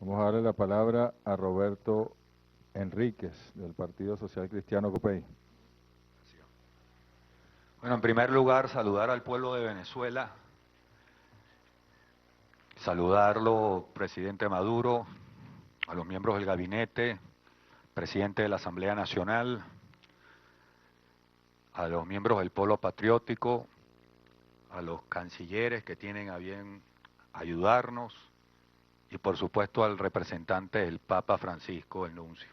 Vamos a darle la palabra a Roberto Enríquez, del Partido Social Cristiano Copey. Bueno, en primer lugar, saludar al pueblo de Venezuela, saludarlo, presidente Maduro, a los miembros del gabinete, presidente de la Asamblea Nacional, a los miembros del Polo Patriótico, a los cancilleres que tienen a bien ayudarnos y por supuesto al representante del Papa Francisco, el nuncio.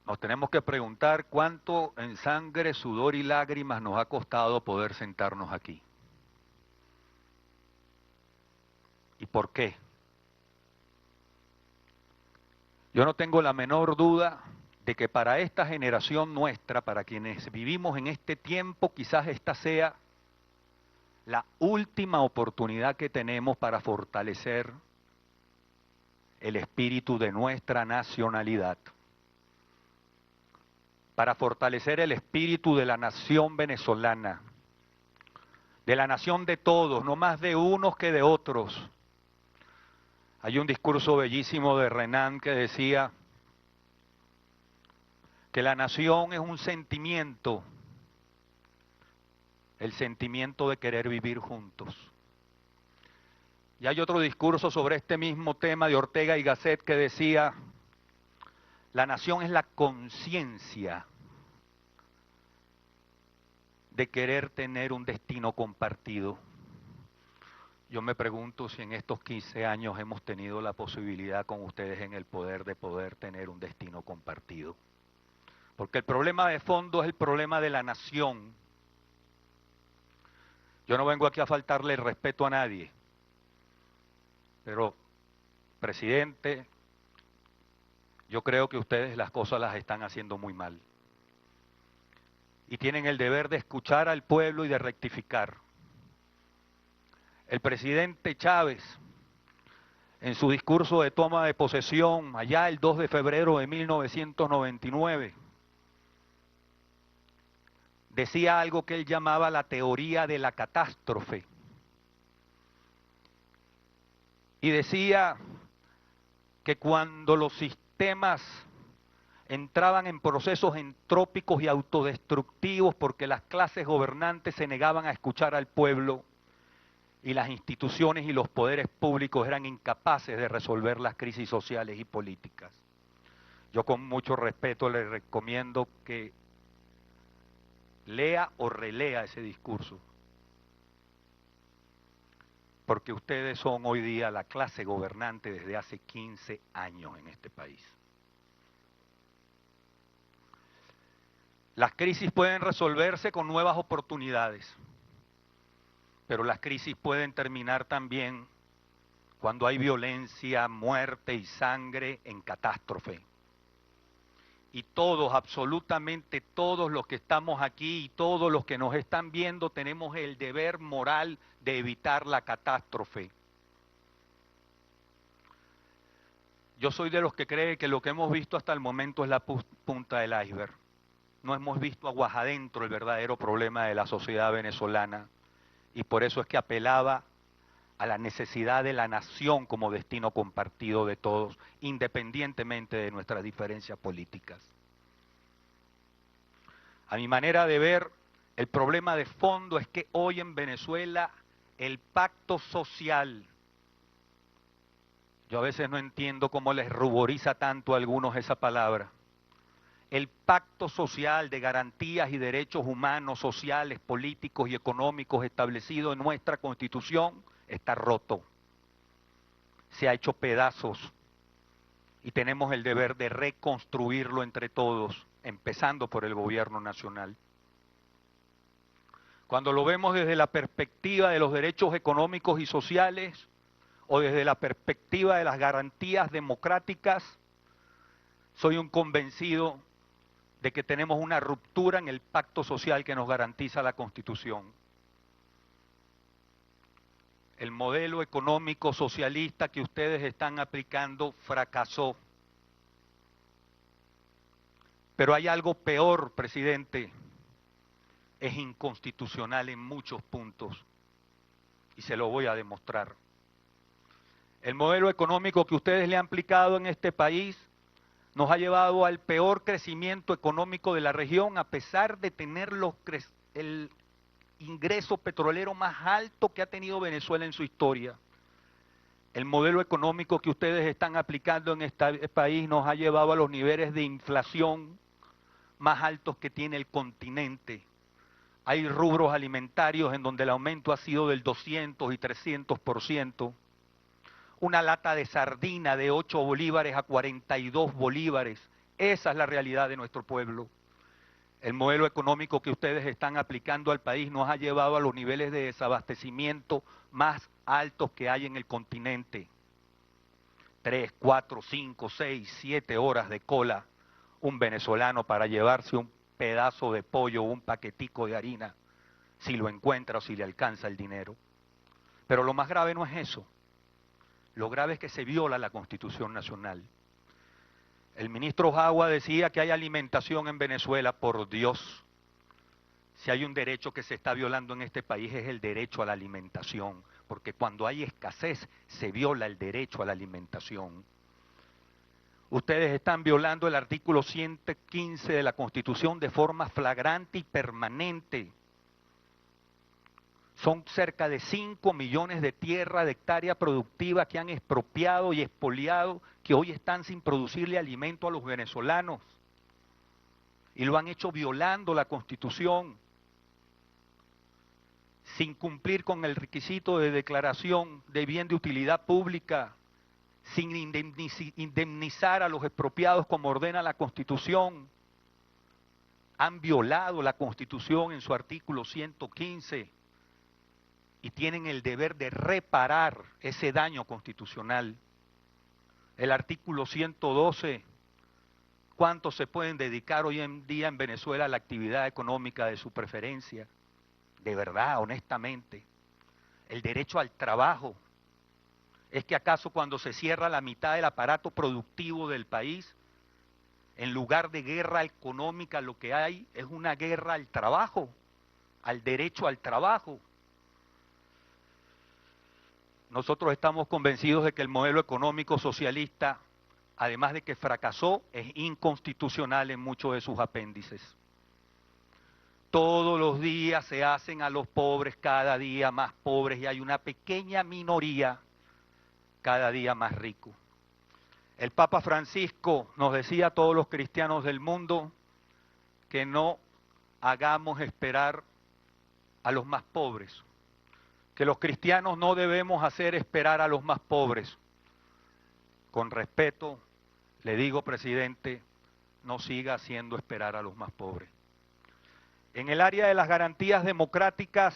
Nos tenemos que preguntar cuánto en sangre, sudor y lágrimas nos ha costado poder sentarnos aquí. ¿Y por qué? Yo no tengo la menor duda de que para esta generación nuestra, para quienes vivimos en este tiempo, quizás esta sea la última oportunidad que tenemos para fortalecer el espíritu de nuestra nacionalidad, para fortalecer el espíritu de la nación venezolana, de la nación de todos, no más de unos que de otros. Hay un discurso bellísimo de Renan que decía que la nación es un sentimiento, el sentimiento de querer vivir juntos. Y hay otro discurso sobre este mismo tema de Ortega y Gasset que decía, la nación es la conciencia de querer tener un destino compartido. Yo me pregunto si en estos 15 años hemos tenido la posibilidad con ustedes en el poder de poder tener un destino compartido. Porque el problema de fondo es el problema de la nación. Yo no vengo aquí a faltarle el respeto a nadie, pero, presidente, yo creo que ustedes las cosas las están haciendo muy mal. Y tienen el deber de escuchar al pueblo y de rectificar. El presidente Chávez, en su discurso de toma de posesión, allá el 2 de febrero de 1999, decía algo que él llamaba la teoría de la catástrofe. Y decía que cuando los sistemas entraban en procesos entrópicos y autodestructivos porque las clases gobernantes se negaban a escuchar al pueblo y las instituciones y los poderes públicos eran incapaces de resolver las crisis sociales y políticas. Yo con mucho respeto le recomiendo que lea o relea ese discurso, porque ustedes son hoy día la clase gobernante desde hace 15 años en este país. Las crisis pueden resolverse con nuevas oportunidades, pero las crisis pueden terminar también cuando hay violencia, muerte y sangre en catástrofe. Y todos, absolutamente todos los que estamos aquí y todos los que nos están viendo tenemos el deber moral de evitar la catástrofe. Yo soy de los que cree que lo que hemos visto hasta el momento es la punta del iceberg. No hemos visto aguas adentro el verdadero problema de la sociedad venezolana y por eso es que apelaba a la necesidad de la nación como destino compartido de todos, independientemente de nuestras diferencias políticas. A mi manera de ver, el problema de fondo es que hoy en Venezuela el pacto social, yo a veces no entiendo cómo les ruboriza tanto a algunos esa palabra, el pacto social de garantías y derechos humanos, sociales, políticos y económicos establecido en nuestra Constitución está roto. Se ha hecho pedazos y tenemos el deber de reconstruirlo entre todos, empezando por el gobierno nacional. Cuando lo vemos desde la perspectiva de los derechos económicos y sociales o desde la perspectiva de las garantías democráticas, soy un convencido de que tenemos una ruptura en el pacto social que nos garantiza la Constitución. El modelo económico socialista que ustedes están aplicando fracasó. Pero hay algo peor, presidente, es inconstitucional en muchos puntos. y se lo voy a demostrar. El modelo económico que ustedes le han aplicado en este país nos ha llevado al peor crecimiento económico de la región, a pesar de tener el ingreso petrolero más alto que ha tenido Venezuela en su historia. El modelo económico que ustedes están aplicando en este país nos ha llevado a los niveles de inflación más altos que tiene el continente. Hay rubros alimentarios en donde el aumento ha sido del 200 y 300%. Una lata de sardina de 8 bolívares a 42 bolívares. Esa es la realidad de nuestro pueblo. El modelo económico que ustedes están aplicando al país nos ha llevado a los niveles de desabastecimiento más altos que hay en el continente. 3, 4, 5, 6, 7 horas de cola un venezolano para llevarse un pedazo de pollo o un paquetico de harina, si lo encuentra o si le alcanza el dinero. Pero lo más grave no es eso. Lo grave es que se viola la Constitución Nacional. El ministro Jagua decía que hay alimentación en Venezuela. Por Dios, si hay un derecho que se está violando en este país es el derecho a la alimentación, porque cuando hay escasez se viola el derecho a la alimentación. Ustedes están violando el artículo 115 de la Constitución de forma flagrante y permanente. Son cerca de 5 millones de tierra, de hectárea productiva que han expropiado y expoliado, que hoy están sin producirle alimento a los venezolanos. Y lo han hecho violando la Constitución, sin cumplir con el requisito de declaración de bien de utilidad pública, sin indemnizar a los expropiados como ordena la Constitución. Han violado la Constitución en su artículo 115. Y tienen el deber de reparar ese daño constitucional. El artículo 112, ¿cuántos se pueden dedicar hoy en día en Venezuela a la actividad económica de su preferencia? De verdad, honestamente. El derecho al trabajo. ¿Es que acaso cuando se cierra la mitad del aparato productivo del país, en lugar de guerra económica lo que hay es una guerra al trabajo, al derecho al trabajo? Nosotros estamos convencidos de que el modelo económico socialista, además de que fracasó, es inconstitucional en muchos de sus apéndices. Todos los días se hacen a los pobres cada día más pobres y hay una pequeña minoría cada día más rico. El Papa Francisco nos decía a todos los cristianos del mundo que no hagamos esperar a los más pobres, que los cristianos no debemos hacer esperar a los más pobres. Con respeto, le digo, presidente, no siga haciendo esperar a los más pobres. En el área de las garantías democráticas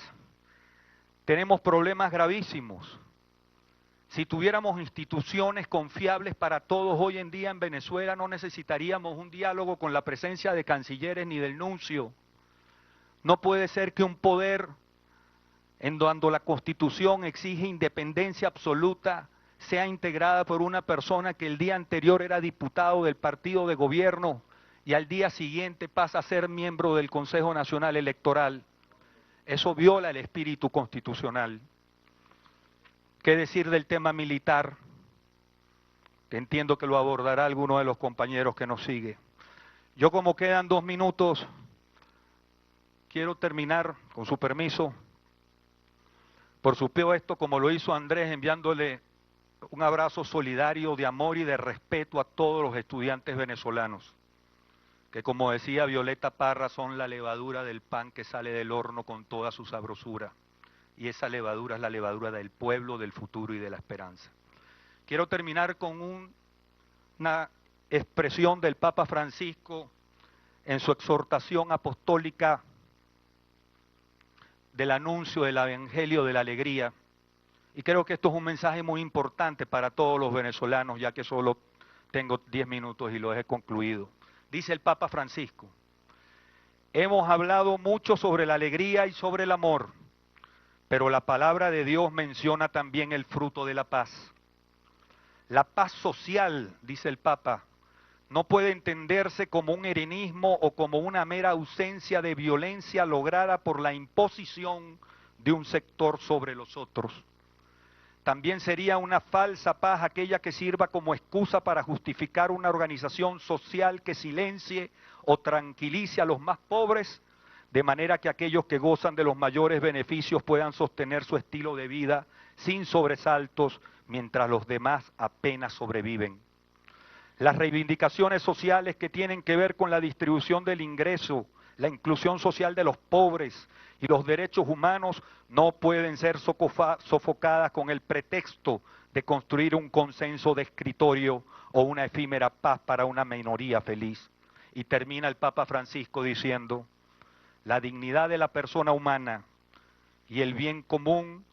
tenemos problemas gravísimos. Si tuviéramos instituciones confiables para todos hoy en día en Venezuela, no necesitaríamos un diálogo con la presencia de cancilleres ni del nuncio. No puede ser que un poder en donde la Constitución exige independencia absoluta, sea integrada por una persona que el día anterior era diputado del partido de gobierno y al día siguiente pasa a ser miembro del Consejo Nacional Electoral. Eso viola el espíritu constitucional. ¿Qué decir del tema militar? Que entiendo que lo abordará alguno de los compañeros que nos sigue. Yo, como quedan 2 minutos, quiero terminar, con su permiso, por supuesto, como lo hizo Andrés, enviándole un abrazo solidario de amor y de respeto a todos los estudiantes venezolanos, que como decía Violeta Parra, son la levadura del pan que sale del horno con toda su sabrosura. Y esa levadura es la levadura del pueblo, del futuro y de la esperanza. Quiero terminar con una expresión del Papa Francisco en su exhortación apostólica del anuncio del Evangelio de la Alegría. Y creo que esto es un mensaje muy importante para todos los venezolanos, ya que solo tengo 10 minutos y lo he concluido. Dice el Papa Francisco: hemos hablado mucho sobre la alegría y sobre el amor, pero la palabra de Dios menciona también el fruto de la paz. La paz social, dice el Papa, no puede entenderse como un erenismo o como una mera ausencia de violencia lograda por la imposición de un sector sobre los otros. También sería una falsa paz aquella que sirva como excusa para justificar una organización social que silencie o tranquilice a los más pobres, de manera que aquellos que gozan de los mayores beneficios puedan sostener su estilo de vida sin sobresaltos, mientras los demás apenas sobreviven. Las reivindicaciones sociales que tienen que ver con la distribución del ingreso, la inclusión social de los pobres y los derechos humanos no pueden ser sofocadas con el pretexto de construir un consenso de escritorio o una efímera paz para una minoría feliz. Y termina el Papa Francisco diciendo: la dignidad de la persona humana y el bien común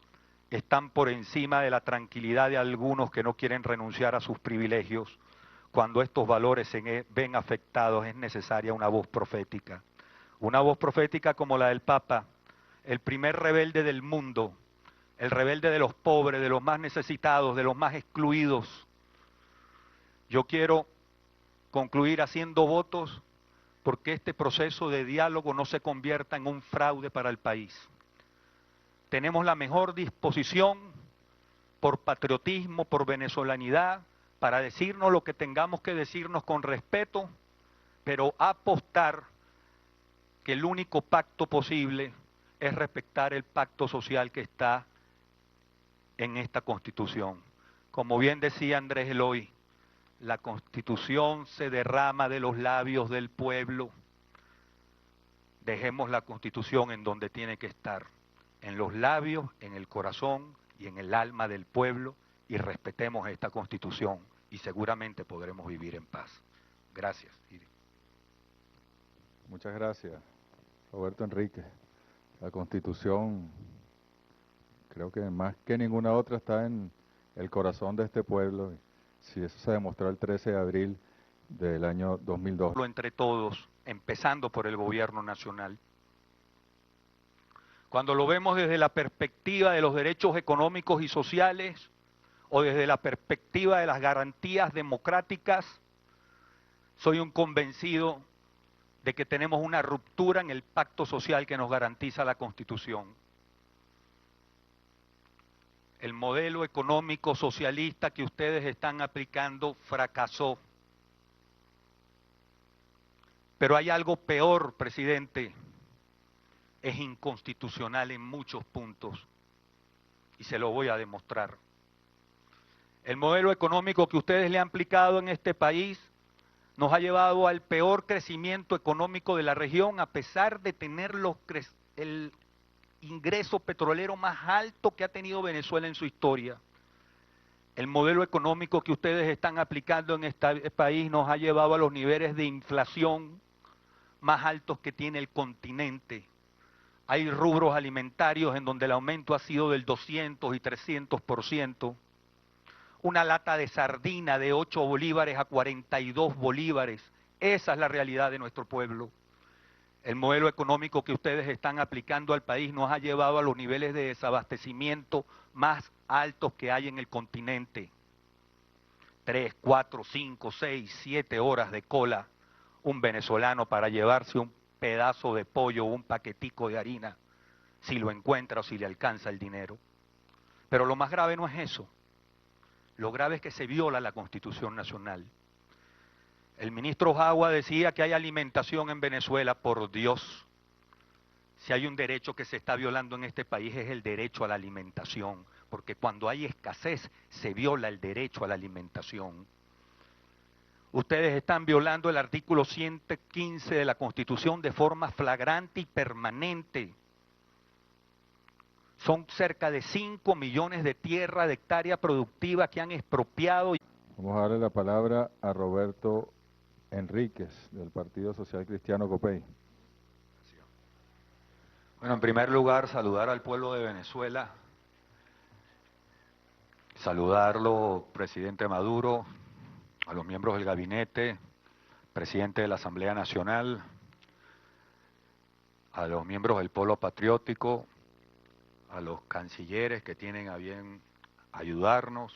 están por encima de la tranquilidad de algunos que no quieren renunciar a sus privilegios. Cuando estos valores se ven afectados, es necesaria una voz profética. Una voz profética como la del Papa, el primer rebelde del mundo, el rebelde de los pobres, de los más necesitados, de los más excluidos. Yo quiero concluir haciendo votos porque este proceso de diálogo no se convierta en un fraude para el país. Tenemos la mejor disposición por patriotismo, por venezolanidad, para decirnos lo que tengamos que decirnos con respeto, pero apostar que el único pacto posible es respetar el pacto social que está en esta Constitución. Como bien decía Andrés Eloy, la Constitución se derrama de los labios del pueblo. Dejemos la Constitución en donde tiene que estar, en los labios, en el corazón y en el alma del pueblo, y respetemos esta Constitución y seguramente podremos vivir en paz. Gracias. Muchas gracias, Roberto Enríquez. La Constitución, creo que más que ninguna otra, está en el corazón de este pueblo. Si eso se demostró el 13 de abril del año 2002. Entre todos, empezando por el gobierno nacional. Cuando lo vemos desde la perspectiva de los derechos económicos y sociales o desde la perspectiva de las garantías democráticas, soy un convencido de que tenemos una ruptura en el pacto social que nos garantiza la Constitución. El modelo económico socialista que ustedes están aplicando fracasó. Pero hay algo peor, presidente. Es inconstitucional en muchos puntos. Y se lo voy a demostrar. El modelo económico que ustedes le han aplicado en este país nos ha llevado al peor crecimiento económico de la región, a pesar de tener el ingreso petrolero más alto que ha tenido Venezuela en su historia. El modelo económico que ustedes están aplicando en este país nos ha llevado a los niveles de inflación más altos que tiene el continente. Hay rubros alimentarios en donde el aumento ha sido del 200 y 300%. Una lata de sardina de 8 bolívares a 42 bolívares. Esa es la realidad de nuestro pueblo. El modelo económico que ustedes están aplicando al país nos ha llevado a los niveles de desabastecimiento más altos que hay en el continente. 3, 4, 5, 6, 7 horas de cola un venezolano para llevarse un pedazo de pollo o un paquetico de harina, si lo encuentra o si le alcanza el dinero. Pero lo más grave no es eso. Lo grave es que se viola la Constitución Nacional. El ministro Jagua decía que hay alimentación en Venezuela. Por Dios, si hay un derecho que se está violando en este país es el derecho a la alimentación, porque cuando hay escasez se viola el derecho a la alimentación. Ustedes están violando el artículo 115 de la Constitución de forma flagrante y permanente. Son cerca de 5 millones de tierra, de hectárea productiva que han expropiado. Vamos a darle la palabra a Roberto Enríquez, del Partido Social Cristiano COPEI. Bueno, en primer lugar, saludar al pueblo de Venezuela, saludarlo, presidente Maduro, a los miembros del gabinete, presidente de la Asamblea Nacional, a los miembros del Polo Patriótico, a los cancilleres que tienen a bien ayudarnos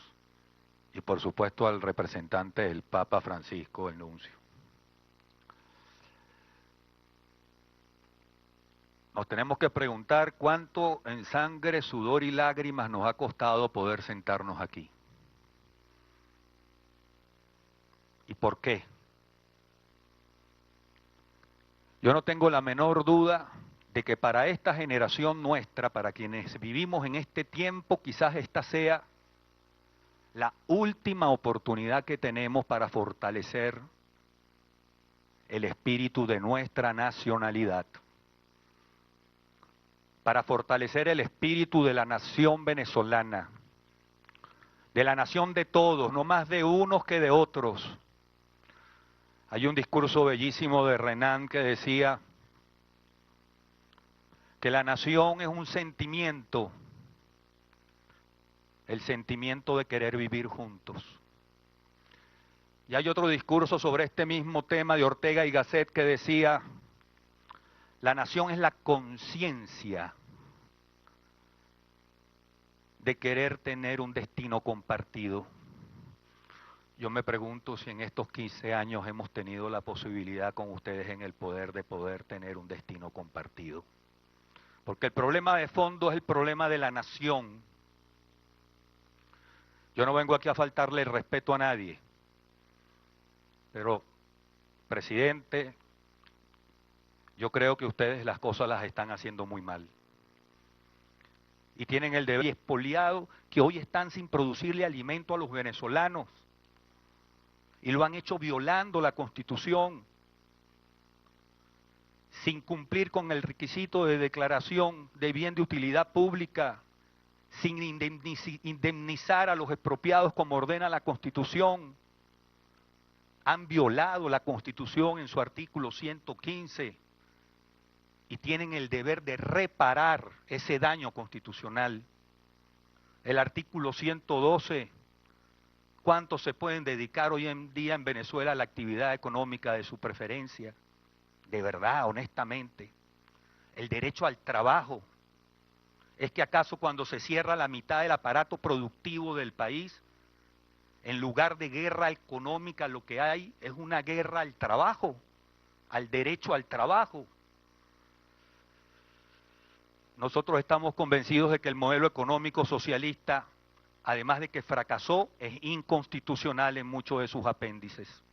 y por supuesto al representante del Papa Francisco, el nuncio. nos tenemos que preguntar cuánto en sangre, sudor y lágrimas nos ha costado poder sentarnos aquí. ¿Y por qué? Yo no tengo la menor duda de que para esta generación nuestra, para quienes vivimos en este tiempo, quizás esta sea la última oportunidad que tenemos para fortalecer el espíritu de nuestra nacionalidad, para fortalecer el espíritu de la nación venezolana, de la nación de todos, no más de unos que de otros. Hay un discurso bellísimo de Renan que decía que la nación es un sentimiento, el sentimiento de querer vivir juntos. Y hay otro discurso sobre este mismo tema de Ortega y Gasset que decía, la nación es la conciencia de querer tener un destino compartido. Yo me pregunto si en estos 15 años hemos tenido la posibilidad con ustedes en el poder de poder tener un destino compartido. Porque el problema de fondo es el problema de la nación. Yo no vengo aquí a faltarle el respeto a nadie, pero, presidente, yo creo que ustedes las cosas las están haciendo muy mal. Y tienen el deber expoliado que hoy están sin producirle alimento a los venezolanos. Y lo han hecho violando la Constitución, sin cumplir con el requisito de declaración de bien de utilidad pública, sin indemnizar a los expropiados como ordena la Constitución. Han violado la Constitución en su artículo 115 y tienen el deber de reparar ese daño constitucional. El artículo 112, ¿cuántos se pueden dedicar hoy en día en Venezuela a la actividad económica de su preferencia? De verdad, honestamente. El derecho al trabajo. ¿Es que acaso cuando se cierra la mitad del aparato productivo del país, en lugar de guerra económica lo que hay es una guerra al trabajo, al derecho al trabajo? Nosotros estamos convencidos de que el modelo económico socialista, además de que fracasó, es inconstitucional en muchos de sus apéndices.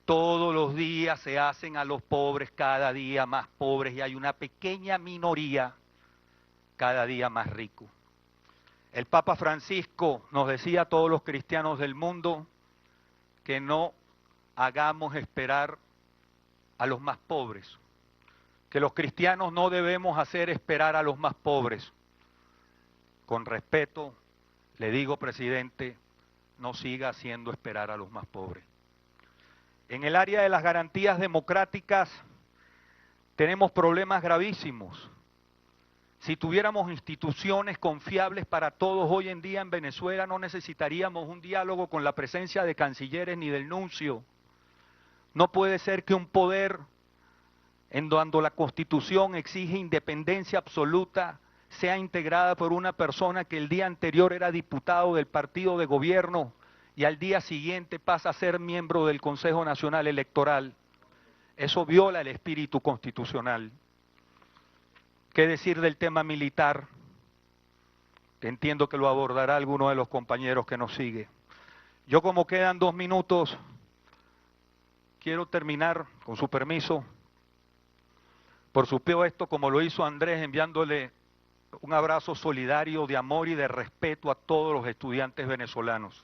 Todos los días se hacen a los pobres cada día más pobres y hay una pequeña minoría cada día más rico. El Papa Francisco nos decía a todos los cristianos del mundo que no hagamos esperar a los más pobres, que los cristianos no debemos hacer esperar a los más pobres. Con respeto, le digo, presidente, no siga haciendo esperar a los más pobres. En el área de las garantías democráticas tenemos problemas gravísimos. Si tuviéramos instituciones confiables para todos hoy en día en Venezuela, no necesitaríamos un diálogo con la presencia de cancilleres ni del nuncio. No puede ser que un poder en donde la Constitución exige independencia absoluta sea integrada por una persona que el día anterior era diputado del partido de gobierno y al día siguiente pasa a ser miembro del Consejo Nacional Electoral. Eso viola el espíritu constitucional. ¿Qué decir del tema militar? Que entiendo que lo abordará alguno de los compañeros que nos sigue. Yo, como quedan 2 minutos, quiero terminar, con su permiso, por supuesto, como lo hizo Andrés, enviándole un abrazo solidario de amor y de respeto a todos los estudiantes venezolanos,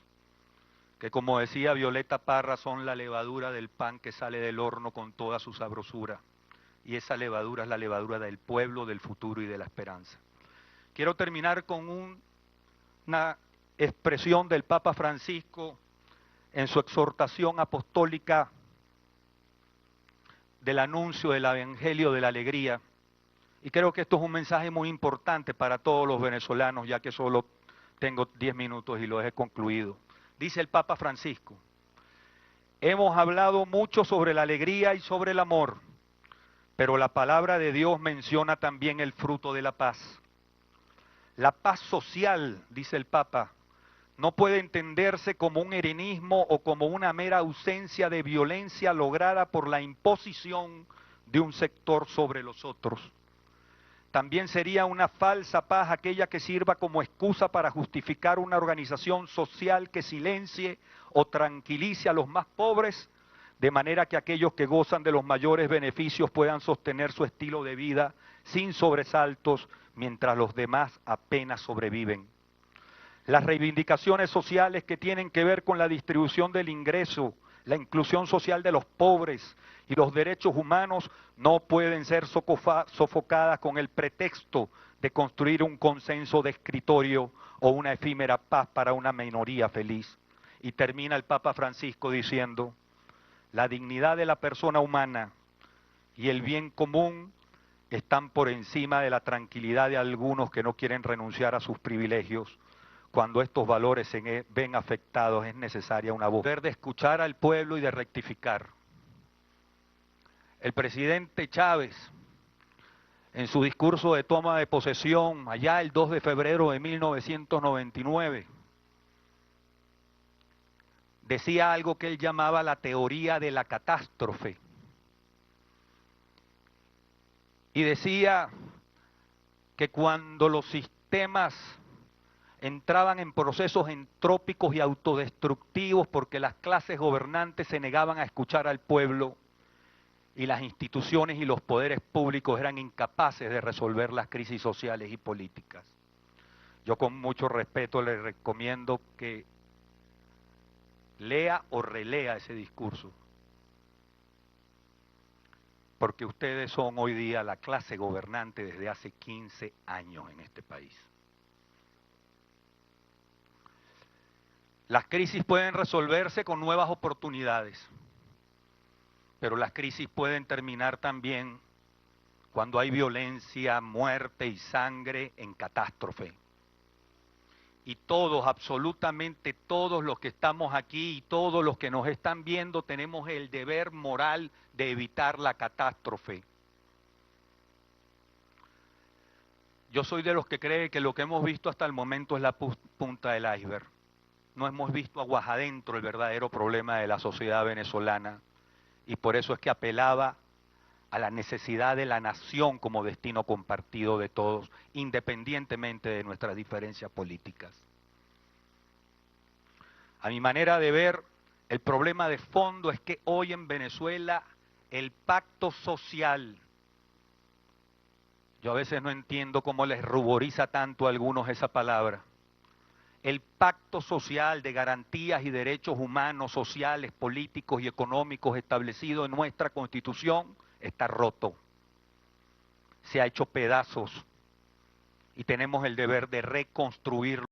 que como decía Violeta Parra, son la levadura del pan que sale del horno con toda su sabrosura. Y esa levadura es la levadura del pueblo, del futuro y de la esperanza. Quiero terminar con una expresión del Papa Francisco en su exhortación apostólica del anuncio del Evangelio de la Alegría. Y creo que esto es un mensaje muy importante para todos los venezolanos, ya que solo tengo 10 minutos y lo he concluido. Dice el Papa Francisco: hemos hablado mucho sobre la alegría y sobre el amor, pero la palabra de Dios menciona también el fruto de la paz. La paz social, dice el Papa, no puede entenderse como un erenismo o como una mera ausencia de violencia lograda por la imposición de un sector sobre los otros. También sería una falsa paz aquella que sirva como excusa para justificar una organización social que silencie o tranquilice a los más pobres, de manera que aquellos que gozan de los mayores beneficios puedan sostener su estilo de vida sin sobresaltos, mientras los demás apenas sobreviven. Las reivindicaciones sociales que tienen que ver con la distribución del ingreso, la inclusión social de los pobres y los derechos humanos no pueden ser sofocadas con el pretexto de construir un consenso de escritorio o una efímera paz para una minoría feliz. Y termina el Papa Francisco diciendo: la dignidad de la persona humana y el bien común están por encima de la tranquilidad de algunos que no quieren renunciar a sus privilegios. Cuando estos valores se ven afectados, es necesaria una voz de escuchar al pueblo y de rectificar. El presidente Chávez, en su discurso de toma de posesión, allá el 2 de febrero de 1999, decía algo que él llamaba la teoría de la catástrofe. Y decía que cuando los sistemas entraban en procesos entrópicos y autodestructivos porque las clases gobernantes se negaban a escuchar al pueblo y las instituciones y los poderes públicos eran incapaces de resolver las crisis sociales y políticas. Yo con mucho respeto le recomiendo que lea o relea ese discurso, porque ustedes son hoy día la clase gobernante desde hace 15 años en este país. Las crisis pueden resolverse con nuevas oportunidades, pero las crisis pueden terminar también cuando hay violencia, muerte y sangre en catástrofe. Y todos, absolutamente todos los que estamos aquí y todos los que nos están viendo, tenemos el deber moral de evitar la catástrofe. Yo soy de los que cree que lo que hemos visto hasta el momento es la punta del iceberg. No hemos visto aguas adentro el verdadero problema de la sociedad venezolana, y por eso es que apelaba a la necesidad de la nación como destino compartido de todos, independientemente de nuestras diferencias políticas. A mi manera de ver, el problema de fondo es que hoy en Venezuela el pacto social, yo a veces no entiendo cómo les ruboriza tanto a algunos esa palabra, el pacto social de garantías y derechos humanos, sociales, políticos y económicos establecido en nuestra Constitución está roto, se ha hecho pedazos y tenemos el deber de reconstruirlo.